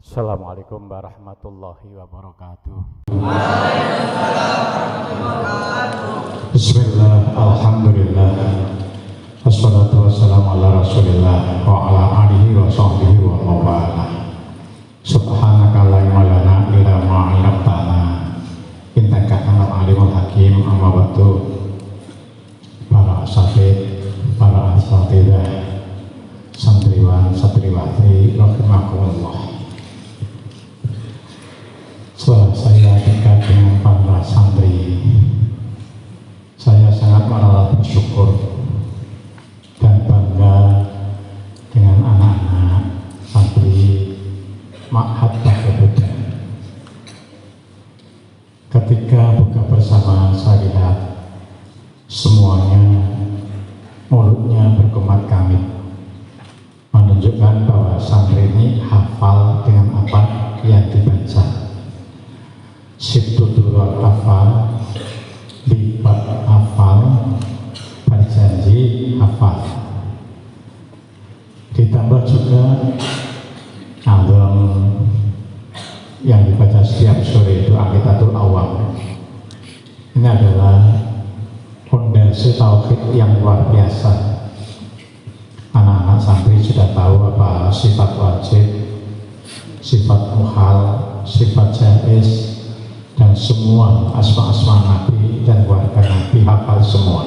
Assalamualaikum warahmatullahi wabarakatuh. Bismillah, alhamdulillah, wassalatu wassalamu ala rasulillah wa ala alihi wa sahbihi wa mawala. Subhanaka la ilma lana illa ma 'allamtana innaka antal alimul hakim. Amma ba'du. Para asatidz, para asatidzah, santriwan santriwati rahimakumullah. Setelah saya dekat dengan para santri, saya sangat merasa bersyukur dan bangga dengan anak-anak santri Ma'had Buddha. Ketika buka bersama, saya lihat semuanya mulutnya berkumat kamit, menunjukkan bahwa santri ini hafal dengan apa yang dibaca. Situturut hafal, lipat hafal, berjanji hafal. Ditambah juga alam yang dibaca setiap sore itu Aqidatul Awam. Ini adalah fondasi tauhid yang luar biasa. Anak-anak santri sudah tahu apa sifat wajib, sifat muhal, sifat jaiz, dan semua asma-asma Nabi dan keluarga Nabi hafal semua.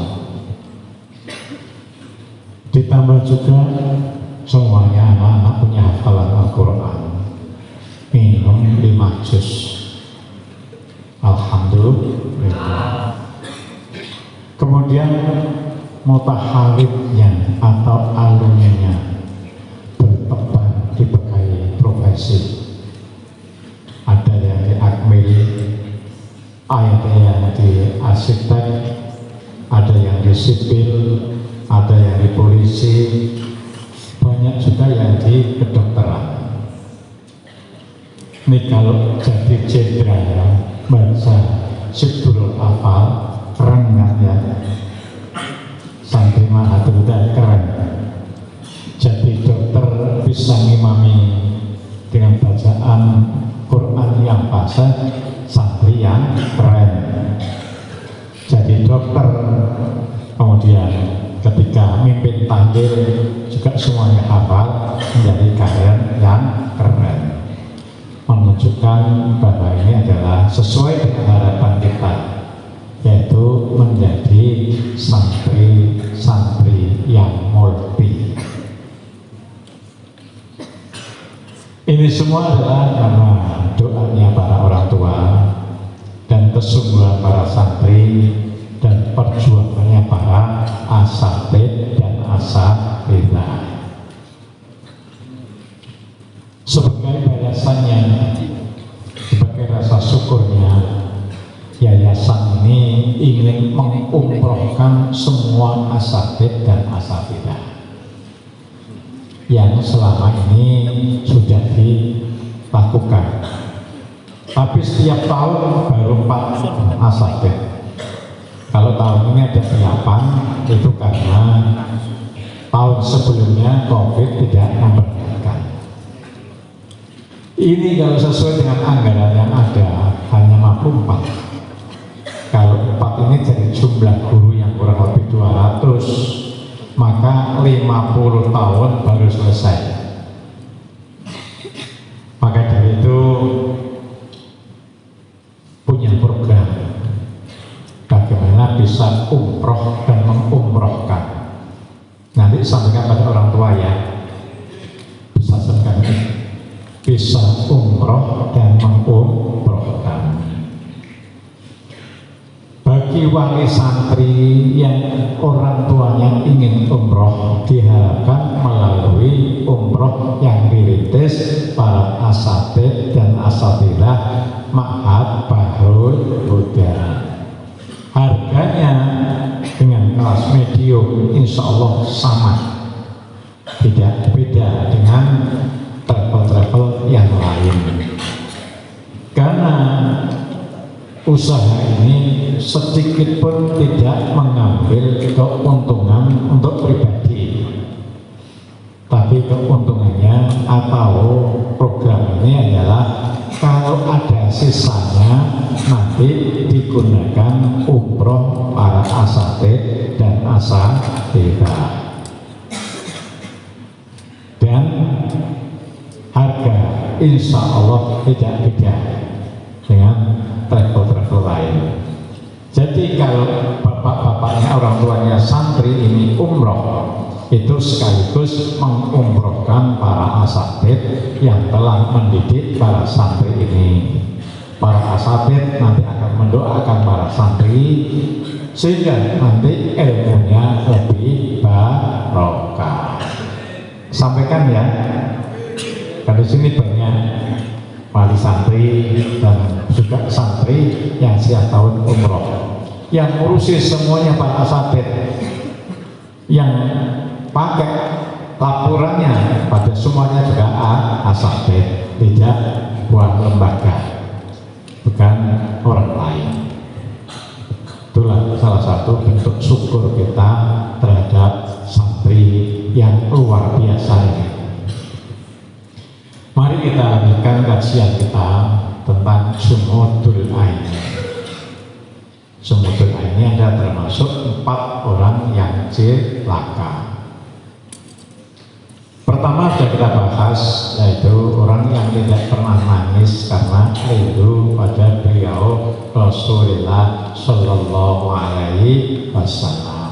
Ditambah juga semuanya anak-anak punya hafalan Al-Quran, minum 5 juz. Alhamdulillah. Kemudian mutahalidnya atau alumninya berteban diberkahi profesi. Ada yang di akmil, ada yang di arsitek, ada yang di sipil, ada yang di polisi, banyak juga yang di kedokteran. Ini kalau jadi jenderal baca Sibdurul Afal, keren kan ya? Santri Ma'had Buddha keren. Jadi dokter bisa ngimami dengan bacaan Quran yang fasih, santri yang keren. Jadi dokter, kemudian ketika mimpin tahlil juga semuanya hafal, menjadi keren yang keren, menunjukkan bahwa ini adalah sesuai dengan harapan kita, yaitu menjadi santri-santri yang multi. Ini semua adalah karena doanya para orang tua dan kesungguhan para santri dan perjuangannya para asatidz dan asatidzah. Sebagai balasannya, sebagai rasa syukurnya, yayasan ini ingin mengumrohkan semua asatidz dan asatidzah yang selama ini sudah dilakukan. Tapi setiap tahun baru 4 asatidz. Kalau tahun ini ada 8, itu karena tahun sebelumnya COVID tidak memperbolehkan. Ini kalau sesuai dengan anggaran yang ada hanya mampu 4. Kalau 4 ini jadi jumlah guru yang kurang lebih 200, maka 50 tahun baru selesai. Maka dari itu punya program bagaimana bisa umroh dan mengumrohkan. Nanti sampaikan pada orang tua ya, bisa sampaikan bisa umroh dan mengumrohkan. Bagi wali santri yang orang tuanya ingin umroh, diharapkan melalui umroh yang dirintis para asatidz dan asatidzah Ma'had Buddha. Harganya dengan kelas medium insya Allah sama, tidak beda dengan travel-travel yang lain. Karena usaha ini sedikit pun tidak mengambil keuntungan untuk pribadi, tapi keuntungannya atau program ini adalah kalau ada sisanya nanti digunakan umroh para asatid dan asatidah. Dan harga insya Allah tidak beda dengan travel-travel lain. Jadi kalau bapak-bapaknya, orang tuanya santri ini umroh, itu sekaligus mengumrohkan para asatid yang telah mendidik para santri ini. Para asatid nanti akan mendoakan para santri sehingga nanti ilmunya lebih barokah. Sampaikan ya, karena di sini banyak wali santri dan juga santri yang setiap tahun umroh, yang ngurusi semuanya para asatid, yang pakai laporannya pada semuanya juga asatid, tidak buat lembaga, bukan orang lain. Itulah salah satu bentuk syukur kita terhadap santri yang luar biasa ini. Mari kita lanjutkan kajian kita tentang Sumudul Ain. Sumudul Ain ini ada termasuk 4 orang yang celaka. Pertama sudah kita bahas, yaitu orang yang tidak pernah nangis karena rindu pada beliau Rasulullah Shallallahu Alaihi Wasallam.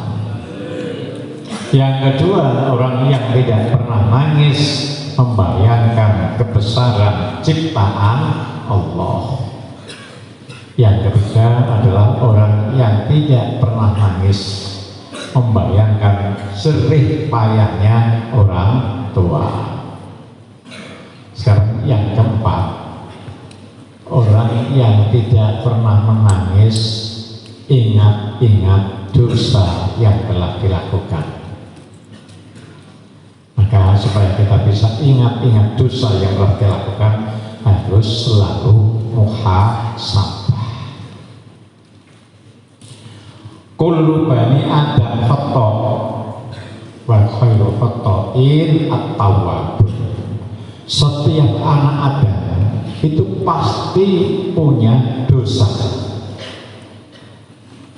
Yang kedua, orang yang tidak pernah nangis membayangkan kebesaran ciptaan Allah. Yang ketiga adalah orang yang tidak pernah nangis membayangkan jerih payahnya orang tua. Sekarang yang keempat, orang yang tidak pernah menangis ingat-ingat dosa yang telah dilakukan. Maka supaya kita bisa ingat-ingat dosa yang telah dilakukan, harus selalu muhasabah. Kullu bani Adam khata' wa khairu khata'in at-tawwabun. Setiap anak Adam itu pasti punya dosa,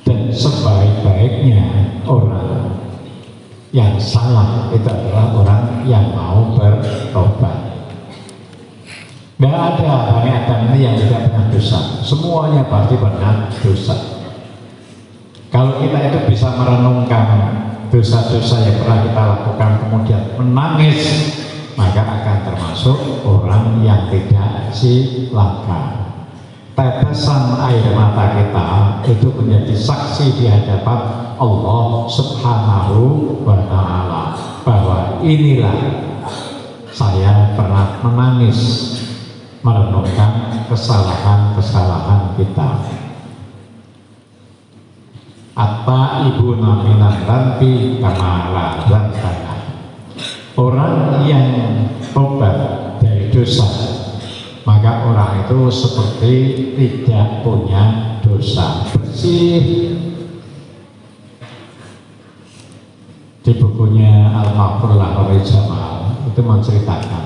dan sebaik-baiknya orang yang salah itu adalah orang yang mau bertobat. Tidak ada Bani Adam ini yang tidak pernah dosa, semuanya pasti pernah dosa. Kalau kita itu bisa merenungkan dosa-dosa yang pernah kita lakukan kemudian menangis, maka akan termasuk orang yang tidak cilaka. Tetesan air mata kita itu menjadi saksi di hadapan Allah Subhanahu wa Ta'ala bahwa inilah saya pernah menangis merenungkan kesalahan-kesalahan kita. Atta ibu naminan ranti kamala rantana. Orang yang tobat dari dosa, maka orang itu seperti tidak punya dosa, bersih. Di bukunya Al-Maqfur Lahori Jamal itu menceritakan,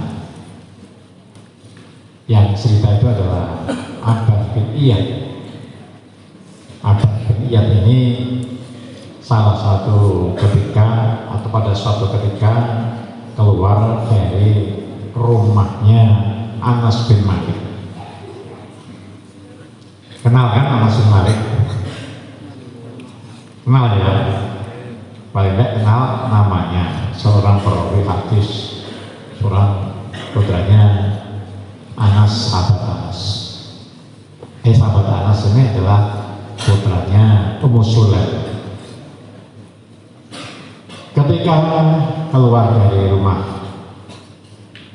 yang cerita itu adalah Abbas bin Iyad. Abbas bin Iyad ini salah satu ketika atau pada suatu ketika keluar dari rumahnya Anas bin Malik. Kenal kan Anas bin Malik? Kenal ya? Paling tidak kenal namanya, seorang perawi hadis, seorang putranya Anas, sahabat Anas. Sahabat Anas ini adalah putranya Ummu Sulaim. Ketika keluar dari rumah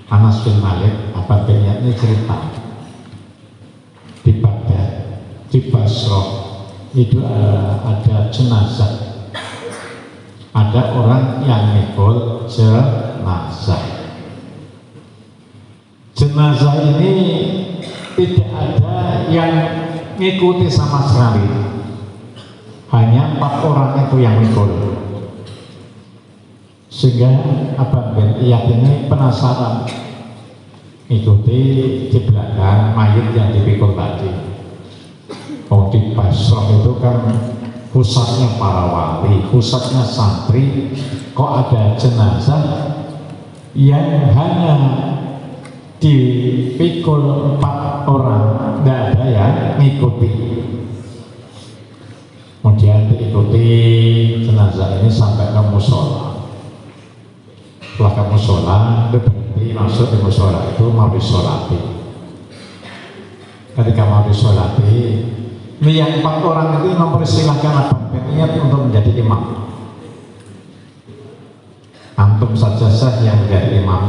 Anas bin Malik, Abbas bin Iyad ini cerita di Baghdad, di Basrah itu ada jenazah, ada orang yang mikul jenazah. Jenazah ini tidak ada yang ngikuti sama sekali, hanya 4 orang itu yang mikul. Sehingga Abbas bin Iyad ini penasaran, ikuti di belakang mayit yang dipikul tadi. Oh, di Basrah itu kan pusatnya para wali, pusatnya santri, kok ada jenazah yang hanya dipikul 4 orang, tidak ada yang ngikuti. Kemudian diikuti jenazah ini sampai ke musola. Setelah ke musola, itu berhenti masuk di musola itu mau disolati. Ketika mau disolati, ini yang 4 orang itu mempersilahkan abang niat untuk menjadi imam. Antum saja yang menjadi imam.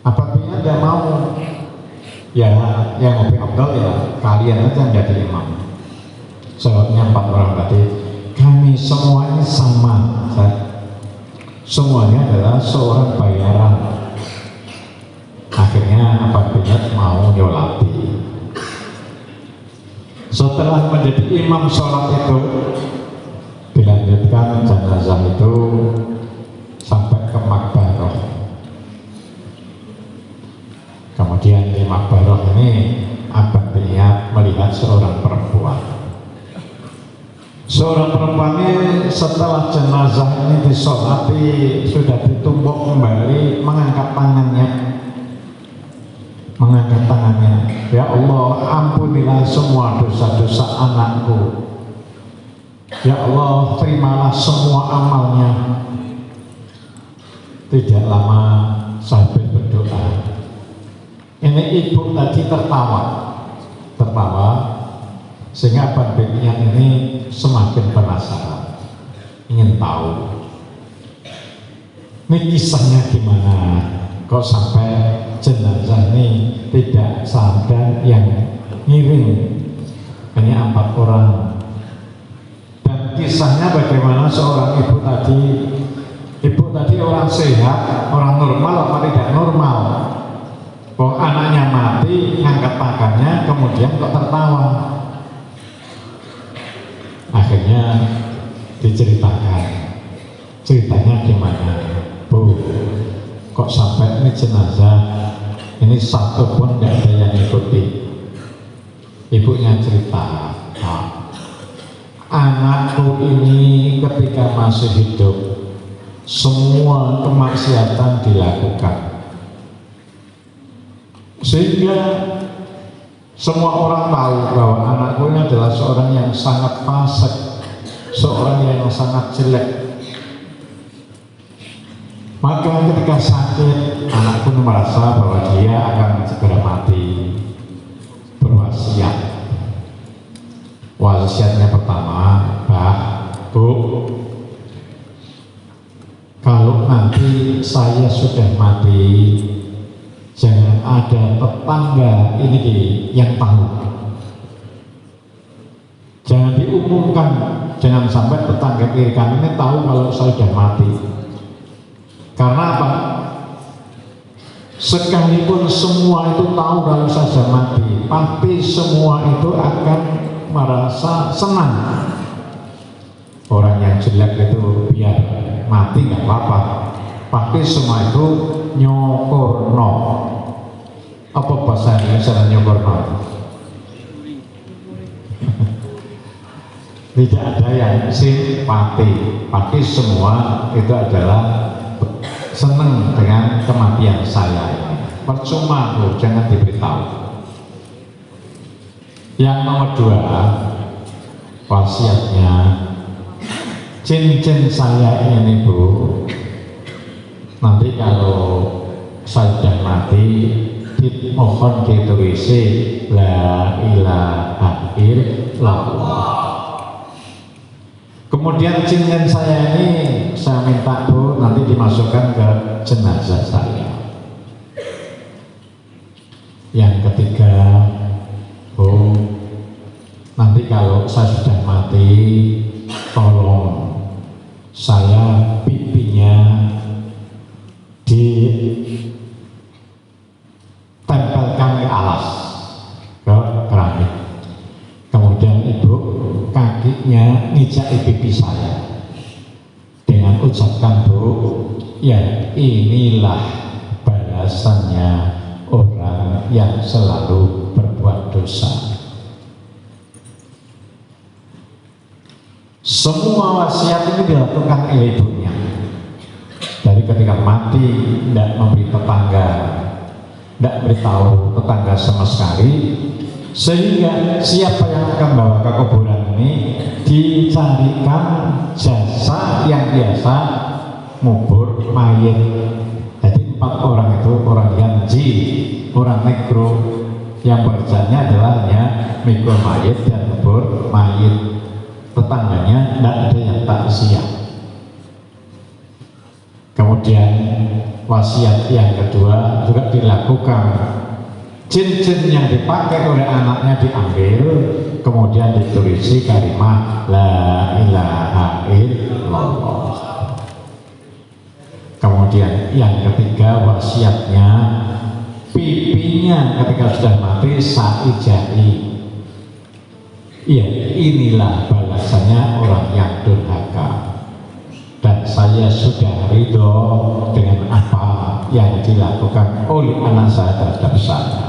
Apabila Anda mau, ya yang lebih abdal ya kalian aja menjadi imam. Jawabnya 4 orang tadi, kami semuanya sama, semuanya adalah seorang bayaran. Akhirnya apabila mau nyolati. Setelah menjadi imam sholat itu, dilanjutkan jenazah itu sampai ke Makbarah. Kemudian di Makbarah ini abang niat melihat seorang perempuan. Seorang perempuan ini setelah jenazah ini disolati sudah ditumbuk kembali, mengangkat tangannya, ya Allah, ampunilah semua dosa-dosa anakku, ya Allah, terimalah semua amalnya. Tidak lama sambil berdoa, ini ibu tadi tertawa sehingga abang Benian ini semakin penasaran, ingin tahu ini kisahnya gimana, kok sampai jenazah ini tidak sadar yang ngiring, ini 4 orang. Dan kisahnya bagaimana seorang ibu tadi orang sehat, orang normal apa tidak normal, kok anaknya mati, ngangkat tangannya, kemudian kok tertawa. Akhirnya diceritakan, ceritanya gimana, Bu, kok sampai ini jenazah ini 1 pun tidak ada yang ikuti. Ibunya cerita, anakku ini ketika masih hidup semua kemaksiatan dilakukan, sehingga semua orang tahu bahwa anakku ini adalah seorang yang sangat fasik, seorang yang sangat jelek. Maka ketika sakit, anakku merasa bahwa dia akan segera mati, berwasiat. Wasiatnya pertama, Bu, kalau nanti saya sudah mati, jangan ada tetangga ini yang tahu. Jangan diumumkan, jangan sampai tetangga kiri kanan ini tahu kalau saya sudah mati. Karena apa? Sekalipun semua itu tahu kalau saya sudah mati, pasti semua itu akan merasa senang. Orang yang jelek itu biar mati nggak apa-apa, pasti semua itu nyokorno. Apa bahasa Indonesia nyokorno? Tidak ada yang simpati, pasti semua itu adalah senang dengan kematian saya. Percuma, Bu, jangan diberitahu. Yang nomor 2, wasiatnya, cincin saya ini, Bu, nanti kalau saya sudah mati, mohon ditulis la ilaha illallah. Kemudian cincin saya ini saya minta, Bu, nanti dimasukkan ke jenazah saya. Yang ketiga, Bu, nanti kalau saya sudah mati, tolong saya pipinya ditempelkan ke alas, ke keramik. Kemudian Ibu kakinya ngijak pipi saya dengan ucapkan, Bu, ya inilah balasannya yang selalu berbuat dosa. Semua wasiat ini dilakukan oleh ibunya. Jadi ketika mati tidak memberi tetangga, tidak beritahu tetangga sama sekali, sehingga siapa yang akan bawa ke kuburan ini dicarikan jasa yang biasa ngubur mayit. Jadi 4 orang itu, orang Yanji, orang Negro, yang kerjanya adalah hanya mikul mayit dan ngubur mayit. Tetangganya tidak ada yang takziah. Kemudian wasiat yang kedua juga dilakukan. Cincin yang dipakai oleh anaknya diambil, kemudian ditulisi kalimat la ilaha illallah. Kemudian yang ketiga wasiatnya, pipinya ketika sudah mati saijai. Iya, inilah balasannya orang yang durhaka. Dan saya sudah ridho dengan apa yang dilakukan oleh anak saya terhadap saya.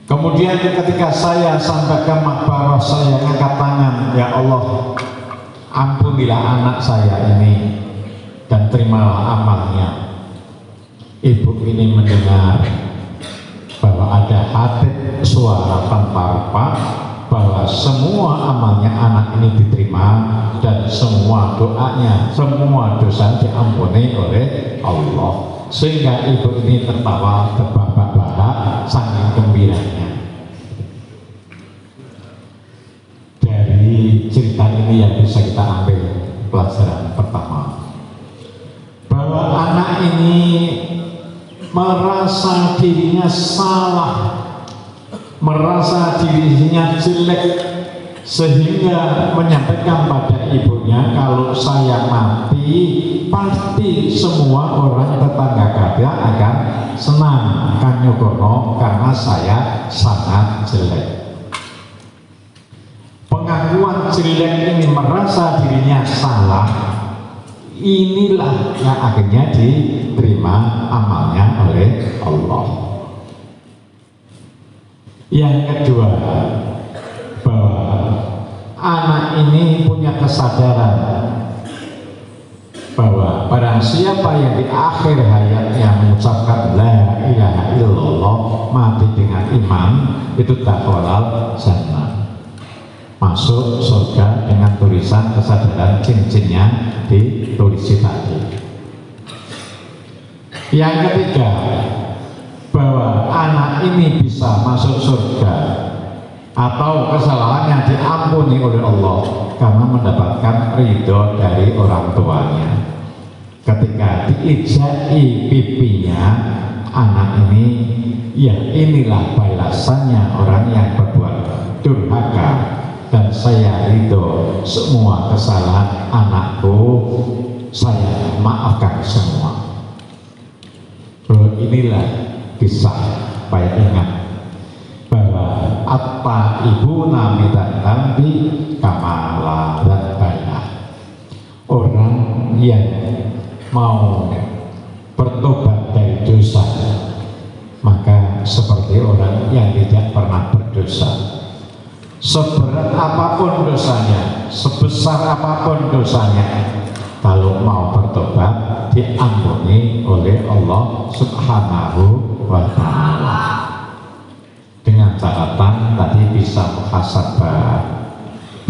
Kemudian ketika saya sampai ke makbarah, saya angkat tangan, ya Allah, ampunilah anak saya ini dan terimalah amalnya. Ibu ini mendengar bahwa ada hati suara tanpa rupa, bahwa semua amalnya anak ini diterima dan semua doanya, semua dosa diampuni oleh Allah. Sehingga ibu ini tertawa terbahak-bahak saking gembiranya. Dari cerita ini yang bisa kita ambil pelajaran pertama, bahwa anak ini merasa dirinya salah, merasa dirinya jelek, sehingga menyampaikan pada ibunya, kalau saya mati pasti semua orang tetangga kaya akan senang kan nyugono karena saya sangat jelek. Pengakuan jelek ini, merasa dirinya salah, inilah yang akhirnya diterima amalnya oleh Allah. Yang kedua, bahwa anak ini punya kesadaran bahwa barang siapa yang di akhir hayatnya mengucapkan la ilaha illallah, mati dengan iman, itu dakhalal jannah, masuk surga dengan tulisan kesadaran cincinnya ditulis tadi. Yang ketiga, bahwa anak ini bisa masuk surga atau kesalahannya diampuni oleh Allah karena mendapatkan ridho dari orang tuanya. Ketika diijai pipinya anak ini, ya inilah balasannya orang yang berbuat durhaka, dan saya ridho semua kesalahan anakku, saya maafkan semua. Inilah kisah, supaya ingat bahwa apa ibu nami dan nanti kamala dan banyak orang yang mau bertobat dari dosa, maka seperti orang yang tidak pernah berdosa. Seberat apapun dosanya, sebesar apapun dosanya, kalau mau bertobat diampuni oleh Allah Subhanahu wa ta'ala. Dengan catatan tadi bisa muhasabah,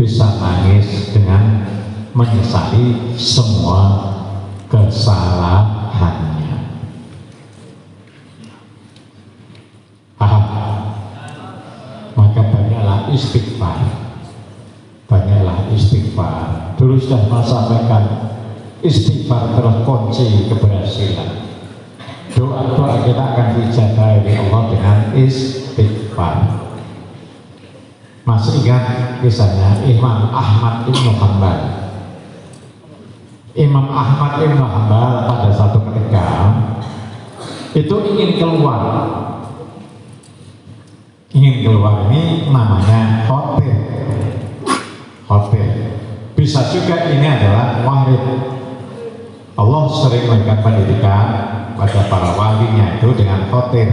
bisa nangis dengan menyesali semua kesalahannya. Maka banyaklah istighfar, banyaklah istighfar. Dulu sudah saya sampaikan, istighfar adalah kunci keberhasilan. Doa-doa kita akan dijaga oleh Allah dengan istighfar. Masih ingat kisahnya Imam Ahmad Ibn Hanbal? Imam Ahmad Ibn Hanbal pada satu ketika itu ingin keluar ini namanya hotel. Bisa juga ini adalah warid. Allah sering memberikan pendidikan pada para walinya itu dengan khotir,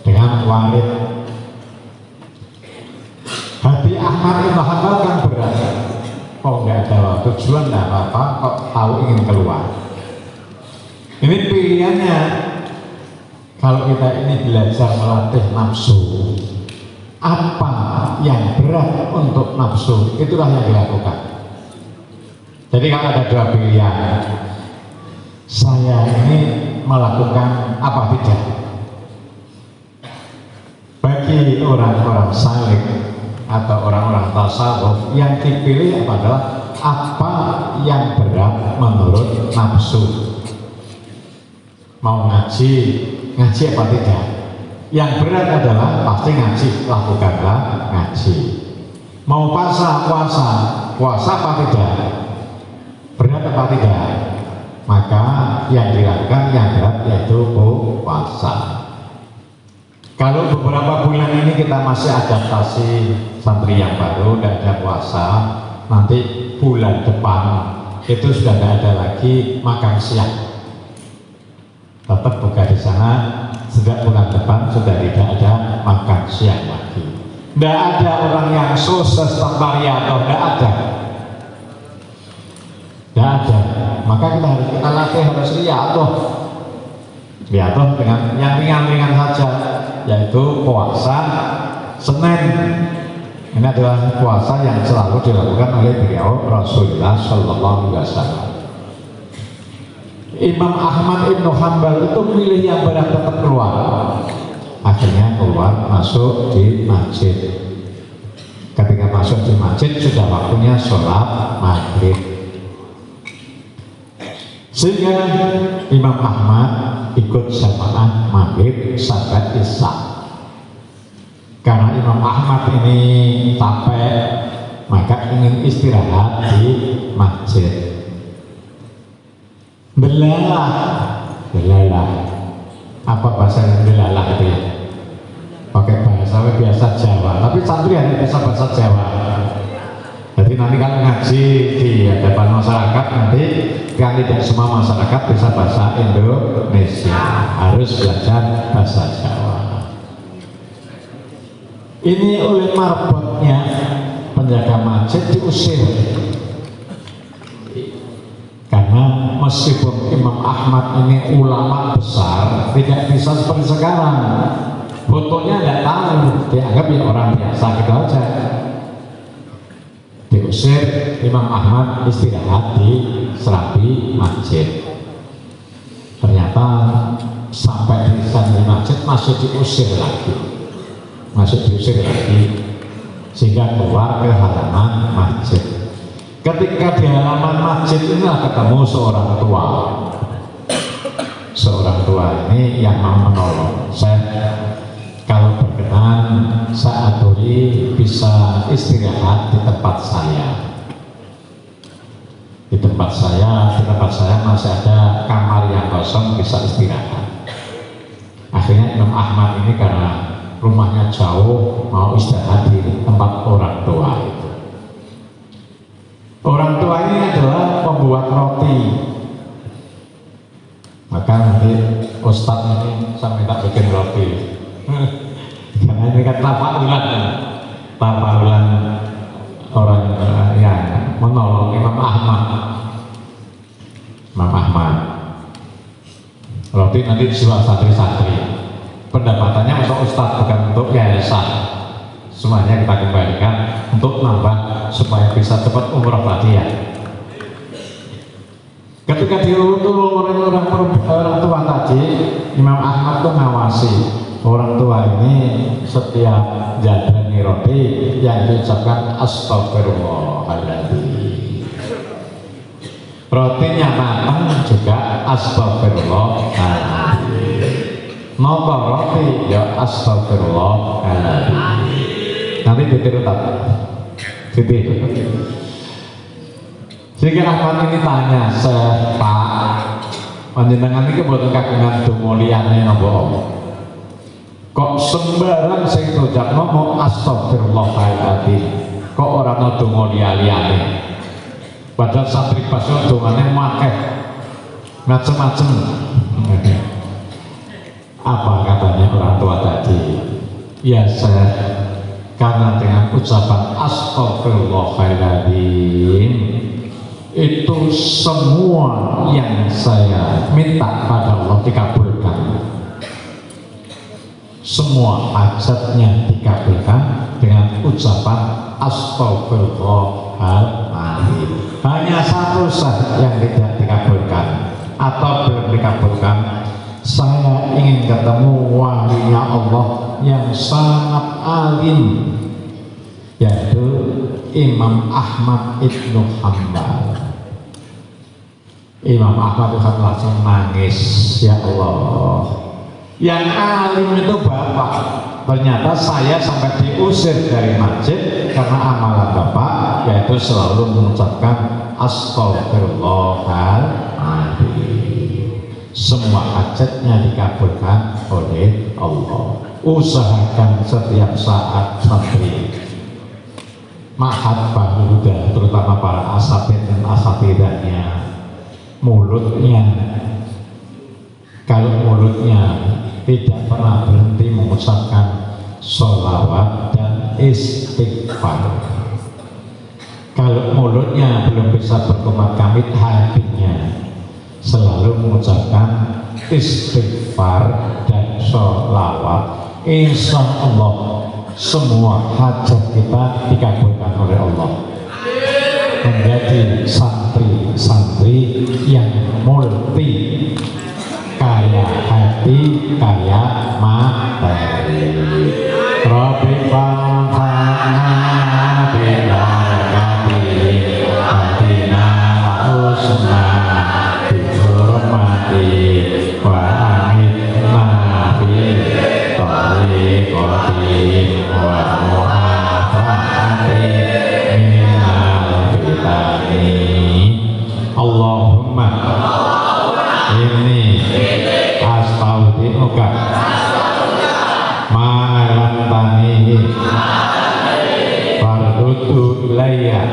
dengan walid. Hati Ahmad Ibn Hanbal kan berat, kok nggak ada tujuan, nggak apa-apa, kok tahu ingin keluar. Ini pilihannya. Kalau kita ini belajar melatih nafsu, apa yang berat untuk nafsu, itulah yang dilakukan. Jadi kalau ada dua pilihan, saya ini melakukan apa tidak. Bagi orang-orang saleh atau orang-orang tasawuf, yang dipilih adalah apa yang berat menurut nafsu. Mau ngaji apa tidak? Yang berat adalah pasti ngaji, lakukanlah ngaji. Mau puasa apa tidak? Berat apa tidak? Maka yang dilakukan yang berat yaitu puasa. Kalau beberapa bulan ini kita masih adaptasi santri yang baru, tidak ada puasa, nanti bulan depan itu sudah tidak ada lagi makan siang. Tetap buka di sana, sejak bulan depan sudah tidak ada makan siang lagi. Tidak ada orang yang sukses tanpa riadoh, tidak ada. Tidak ada. Maka kita latih harus riadoh. Riadoh dengan yang ringan-ringan saja, yaitu puasa Senin. Ini adalah puasa yang selalu dilakukan oleh beliau Rasulullah Shallallahu Alaihi Wasallam. Imam Ahmad Ibn Hanbal itu milih yang berat, tetap keluar. Akhirnya keluar, masuk di masjid. Ketika masuk di masjid sudah waktunya sholat maghrib. Sehingga Imam Ahmad ikut jamaah maghrib sampai isya. Karena Imam Ahmad ini capek, maka ingin istirahat di masjid. Belalah. Apa bahasa belalah itu ya? Pakai bahasa biasa Jawa, tapi santri hanya bisa bahasa Jawa. Jadi nanti kalau ngaji di hadapan masyarakat, nanti kan tidak semua masyarakat bisa bahasa Indonesia, harus belajar bahasa Jawa. Ini oleh marbotnya penjaga masjid diusir. Karena meskipun Imam Ahmad ini ulama besar, tidak bisa seperti sekarang. Fotonya tidak tahu, dianggap ya orang biasa gitu aja. Diusir, Imam Ahmad istirahat di serabi masjid. Ternyata sampai di masjid masih diusir lagi, sehingga keluar ke halaman masjid. Ketika di halaman masjid inilah ketemu seorang tua. Seorang tua ini yang mau menolong. Saya kalau berkenan saat ini bisa istirahat di tempat saya. Di tempat saya masih ada kamar yang kosong, bisa istirahat. Akhirnya Imam Ahmad ini karena rumahnya jauh, mau istirahat di tempat orang tua itu. Orang tua ini adalah pembuat roti. Maka nanti Ustadz ini saya minta bikin roti. Karena ini kan tapahulan orang yang menolong Imam Ahmad. Roti nanti dijual santri-santri. Pendapatannya untuk Ustadz, bukan untuk yayasan. Semuanya kita kembalikan untuk nambah supaya bisa cepat umroh lagi ya. Ketika diurut orang tua tadi, Imam Ahmad tuh ngawasi orang tua ini setiap jadani roti yang diucapkan astagfirullahaladzim. Rotinya matang juga astagfirullahaladzim. Nopo roti ya astagfirullahaladzim. Nanti ditiru tak? Ditiru. Sehingga Ahmad ini tanya, Pak, panjenengan ini kebetulan kagungan donga liyane napa? Kok sembarang sing ucap ngomong astagfirullahaladzim, kok ora ana donga liyane? Padahal santri pasal dongane akeh, macam-macam. Apa katanya orang tua tadi? Ya saya, karena dengan ucapan astagfirullahaladzim itu semua yang saya minta pada Allah dikabulkan, semua hajatnya dikabulkan dengan ucapan astagfirullahaladzim. Hanya satu saja yang tidak dikabulkan atau belum dikabulkan. Saya ingin ketemu walinya Allah yang sangat alim, yaitu Imam Ahmad Ibnu Hanbal. Imam Ahmad itu langsung nangis, ya Allah, yang alim itu bapak. Ternyata saya sampai diusir dari masjid karena amalan bapak yaitu selalu mengucapkan astagfirullahaladzim. Semua hajatnya dikabulkan oleh Allah. Usahakan setiap saat santri Ma'had Huda, terutama para asatid dan asatidahnya, mulutnya, kalau mulutnya tidak pernah berhenti mengucapkan sholawat dan istighfar. Kalau mulutnya belum bisa berkomat kamit, hatinya selalu mengucapkan istighfar dan sholawat. Insya Allah semua hajat kita dikabulkan oleh Allah. Menjadi santri-santri yang multi, kaya hati, kaya materi. Rabbi fa'ana bilarakati hadina usna bihurmati wa amitna bitariqati wa mu'afati minal fitani. Allahumma ini astaudinuka ma'alam tanihi fardudu ilayya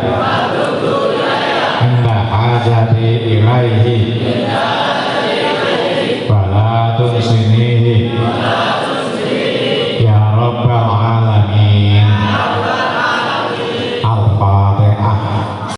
inda hajati ilaihi fala tunsinihi